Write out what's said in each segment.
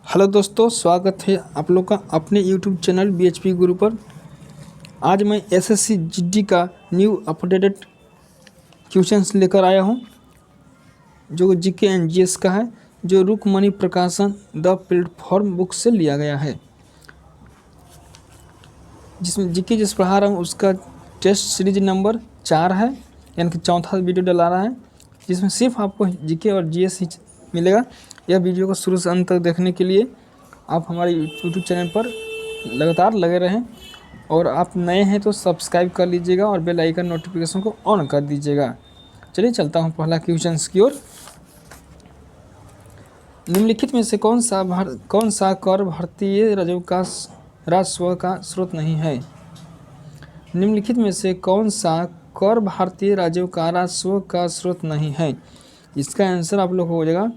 Hello दोस्तों, स्वागत है आप लोग का अपने यूट्यूब चैनल बीएचपी गुरु पर। आज मैं एसएससी जीडी का न्यू अपडेटेड क्वेश्चंस लेकर आया हूं, जो जीके एंड जीएस का है, जो रुकमणि प्रकाशन द प्लेटफॉर्म बुक से लिया गया है। जिसमें जीके जिस पढ़ा रहा हूँ उसका टेस्ट सीरीज नंबर 4 है, यानी कि चौथा वीडियो डला रहा है, जिसमें सिर्फ आपको जीके और जीएस ही मिलेगा। यह वीडियो को शुरू से अंत तक देखने के लिए आप हमारे यूट्यूब चैनल पर लगातार लगे रहें, और आप नए हैं तो सब्सक्राइब कर लीजिएगा और बेल आइकन नोटिफिकेशन को ऑन कर दीजिएगा। चलिए चलता हूँ पहला क्वेश्चन की ओर। निम्नलिखित में से कौन सा कर भारतीय राजस्व का स्रोत नहीं है? निम्नलिखित में से कौन सा कर भारतीय राजस्व का स्रोत नहीं है? इसका आंसर आप लोग हो जाएगा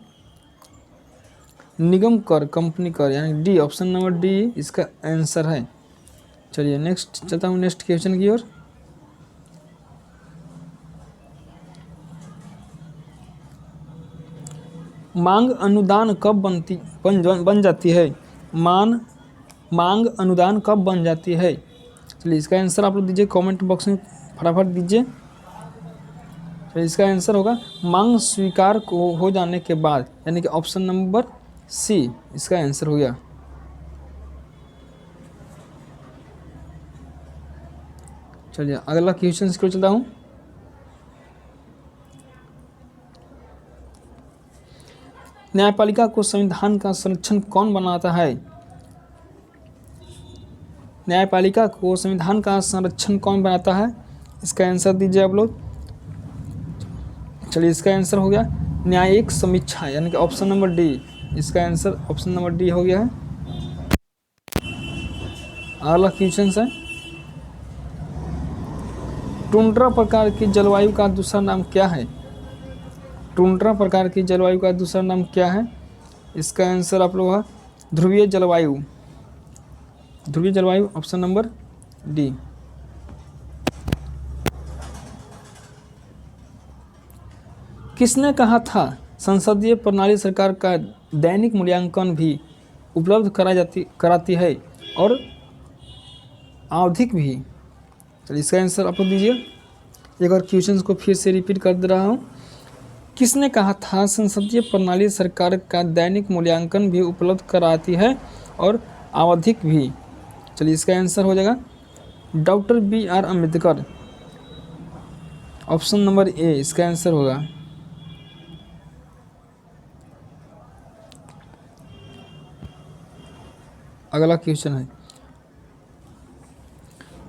निगम कर, कंपनी कर, यानी डी, ऑप्शन नंबर डी इसका आंसर है। चलिए नेक्स्ट चलता हूँ नेक्स्ट क्वेश्चन की ओर। मांग अनुदान कब बन जाती है? मांग अनुदान कब बन जाती है? चलिए इसका आंसर आप लोग दीजिए कमेंट बॉक्स में, फटाफट दीजिए। चलिए इसका आंसर होगा मांग स्वीकार हो जाने के बाद, यानी कि ऑप्शन नंबर सी इसका आंसर हो गया। चलिए अगला क्वेश्चन की ओर चलता हूँ। न्यायपालिका को संविधान का संरक्षण कौन बनाता है? न्यायपालिका को संविधान का संरक्षण कौन बनाता है? इसका आंसर दीजिए आप लोग। चलिए इसका आंसर हो गया न्यायिक समीक्षा, यानी कि ऑप्शन नंबर डी इसका आंसर ऑप्शन नंबर डी हो गया है। अगला क्वेश्चन है, टुंड्रा प्रकार की जलवायु का दूसरा नाम क्या है? टुंड्रा प्रकार की जलवायु का दूसरा नाम क्या है? इसका आंसर आप लोग ध्रुवीय जलवायु, ध्रुवीय जलवायु ऑप्शन नंबर डी। किसने कहा था संसदीय प्रणाली सरकार का दैनिक मूल्यांकन भी उपलब्ध कराती है और आवधिक भी? चलिए इसका आंसर आप लोग दीजिए। एक बार क्वेश्चन को फिर से रिपीट कर दे रहा हूँ। किसने कहा था संसदीय प्रणाली सरकार का दैनिक मूल्यांकन भी उपलब्ध कराती है और आवधिक भी? चलिए इसका आंसर हो जाएगा doctor BR Ambedkar, option number A इसका आंसर होगा। अगला क्वेश्चन है,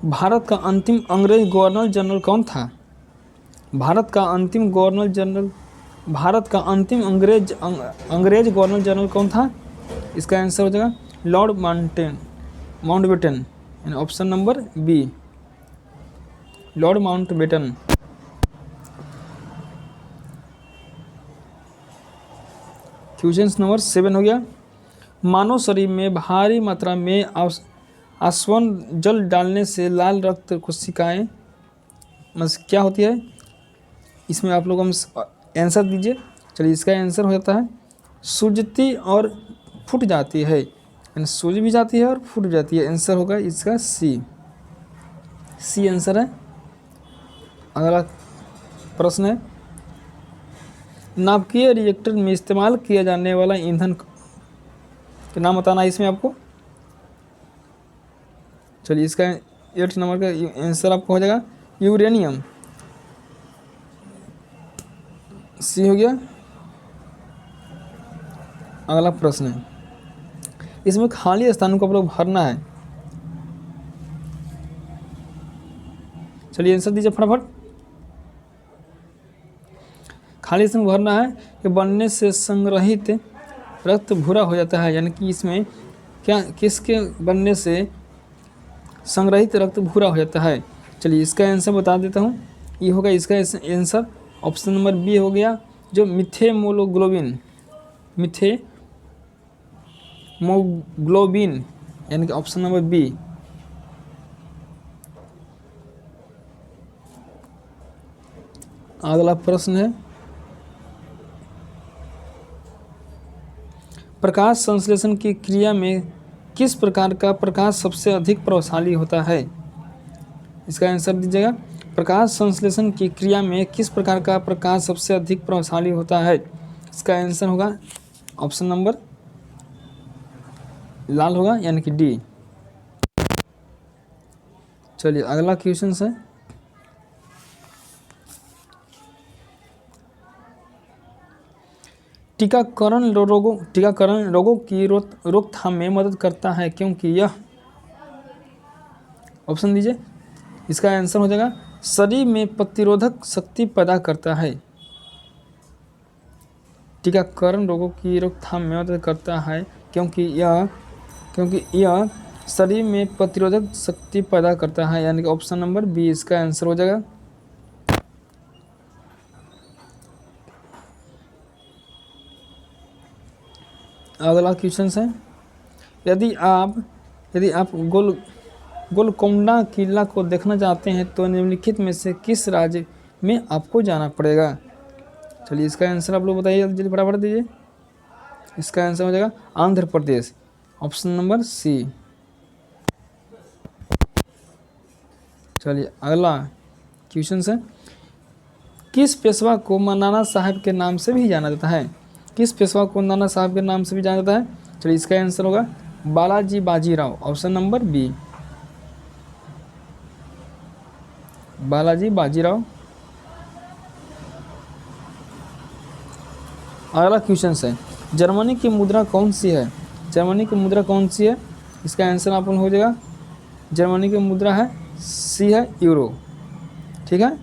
भारत का अंतिम अंग्रेज गवर्नर जनरल कौन था? भारत का अंतिम अंग्रेज गवर्नर जनरल कौन था? इसका आंसर हो जाएगा लॉर्ड माउंटबेटन, यानी option number B lord Mountbatten. Question number 7 हो गया, मानव शरीर में भारी मात्रा में आसवन जल डालने से लाल रक्त कोशिकाएं क्या होती है? इसमें आप लोग हम आंसर दीजिए। चलिए इसका आंसर हो जाता है सूजती और फूट जाती है, यानी सूज भी जाती है और फूट जाती है। आंसर होगा इसका सी आंसर है। अगला प्रश्न है, नाभिकीय रिएक्टर में इस्तेमाल किया जाने वाला ईंधन का नाम बताना है इसमें आपको। चलिए इसका 8 नंबर का आंसर आपको हो जाएगा यूरेनियम, सी हो गया। अगला प्रश्न है, इसमें खाली स्थानों को आप लोग भरना है। चलिए आंसर दीजिए फटाफट। खाली स्थान भरना है कि बनने से संग्रहित रक्त भूरा हो जाता है, यानी कि इसमें किसके बनने से संग्रहित रक्त भूरा हो जाता है? चलिए इसका आंसर बता देता हूँ। ये होगा इसका आंसर ऑप्शन नंबर बी हो गया, जो मिथेमोग्लोबिन, यानी कि ऑप्शन नंबर बी। अगला प्रश्न है, प्रकाश संश्लेषण की क्रिया में किस प्रकार का प्रकाश सबसे अधिक प्रभावशाली होता है? इसका आंसर दीजिएगा। प्रकाश संश्लेषण की क्रिया में किस प्रकार का प्रकाश सबसे अधिक प्रभावशाली होता है? इसका आंसर होगा ऑप्शन नंबर लाल होगा, यानी कि डी। चलिए अगला क्वेश्चन है, टीकाकरण रोगों की रोकथाम में मदद करता है क्योंकि यह, ऑप्शन दीजिए। इसका आंसर हो जाएगा शरीर में प्रतिरोधक शक्ति पैदा करता है। टीकाकरण रोगों की रोकथाम में मदद करता है क्योंकि यह शरीर में प्रतिरोधक शक्ति पैदा करता है, यानी कि ऑप्शन नंबर बी इसका आंसर हो जाएगा। अगला क्वेश्चन है, यदि आप गोलकोंडा किला को देखना चाहते हैं तो निम्नलिखित में से किस राज्य में आपको जाना पड़ेगा? चलिए इसका आंसर आप लोग बताइए, जल्दी फटाफट दीजिए। इसका आंसर हो जाएगा Andhra Pradesh, option number C. चलिए अगला क्वेश्चन है, किस पेशवा को नाना साहब के नाम से भी जाना जाता है? किस पेशवा को नाना साहब के नाम से भी जाना जाता है? चलिए इसका आंसर होगा Balaji Bajirao, option number B, Balaji Bajirao. अगला क्वेश्चन है, जर्मनी की मुद्रा कौन सी है? जर्मनी की मुद्रा कौन सी है? इसका आंसर आप हो जाएगा, जर्मनी की मुद्रा है सी है यूरो। ठीक है,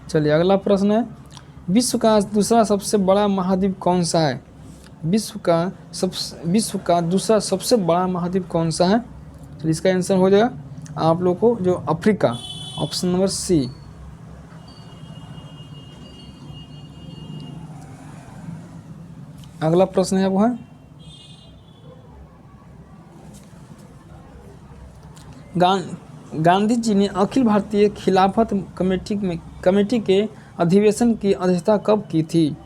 चलिए अगला प्रश्न है, विश्व का दूसरा सबसे बड़ा महाद्वीप कौन सा है? विश्व का दूसरा सबसे बड़ा महाद्वीप कौन सा है? तो इसका आंसर हो जाएगा आप लोग को जो अफ्रीका, ऑप्शन नंबर सी। अगला प्रश्न है वो है, गांधी जी ने अखिल भारतीय खिलाफत कमेटी के अधिवेशन की अध्यक्षता कब की थी?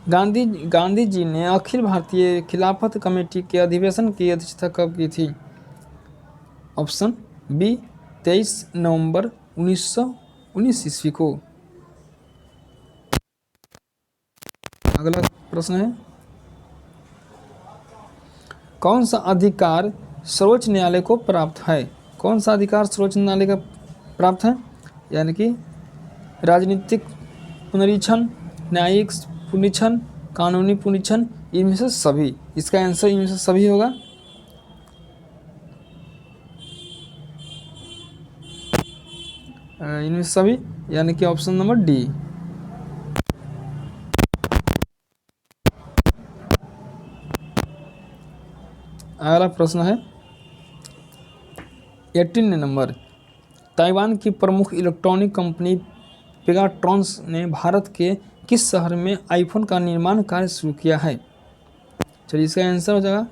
गांधी जी ने अखिल भारतीय खिलाफत कमेटी के अधिवेशन की अध्यक्षता कब की थी? ऑप्शन बी 23 नवंबर 1919 ईस्वी को। अगला प्रश्न है, कौन सा अधिकार सर्वोच्च न्यायालय को प्राप्त है? कौन सा अधिकार सर्वोच्च न्यायालय का प्राप्त है? यानी कि राजनीतिक पुनरीक्षण, न्यायिक पुनरीक्षण, कानूनी पुनरीक्षण, इनमें से सभी। इसका आंसर इनमें से सभी होगा। इनमें से सभी, यानी कि ऑप्शन नंबर डी। अगला प्रश्न है 18 नंबर, ताइवान की प्रमुख इलेक्ट्रॉनिक कंपनी पेगाट्रॉन्स ने भारत के किस शहर में आईफोन का निर्माण कार्य शुरू किया है? चलिए इसका आंसर हो जाएगा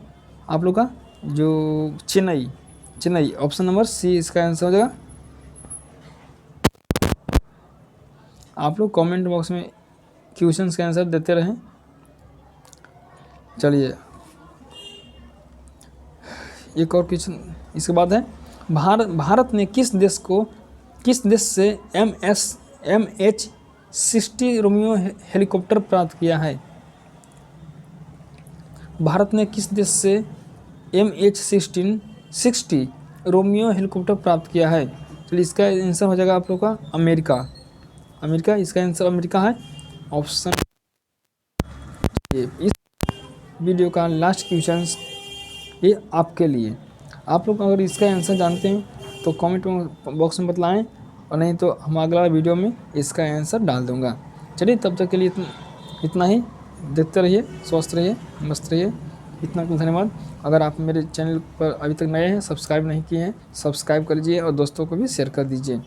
आप लोग का जो चेन्नई, ऑप्शन नंबर सी इसका आंसर हो जाएगा। आप लोग कमेंट बॉक्स में क्वेश्चन के आंसर देते रहें। चलिए एक और क्वेश्चन इसके बाद है, भारत ने किस देश से MH-60 रोमियो हेलीकॉप्टर प्राप्त किया है? भारत ने किस देश से MH-60 रोमियो हेलीकॉप्टर प्राप्त किया है? चलिए इसका आंसर हो जाएगा आप लोग का अमेरिका, इसका आंसर अमेरिका है, ऑप्शन। इस वीडियो का लास्ट क्वेश्चन ये आपके लिए, आप लोग अगर इसका आंसर जानते हैं तो कमेंट बॉक्स में बतलाएं, और नहीं तो हम अगला वीडियो में इसका आंसर डाल दूंगा। चलिए तब तक के लिए इतना ही, देखते रहिए, स्वस्थ रहिए, मस्त रहिए। इतना कुछ धन्यवाद। अगर आप मेरे चैनल पर अभी तक नए हैं, सब्सक्राइब नहीं किए हैं, सब्सक्राइब कर लीजिए और दोस्तों को भी शेयर कर दीजिए।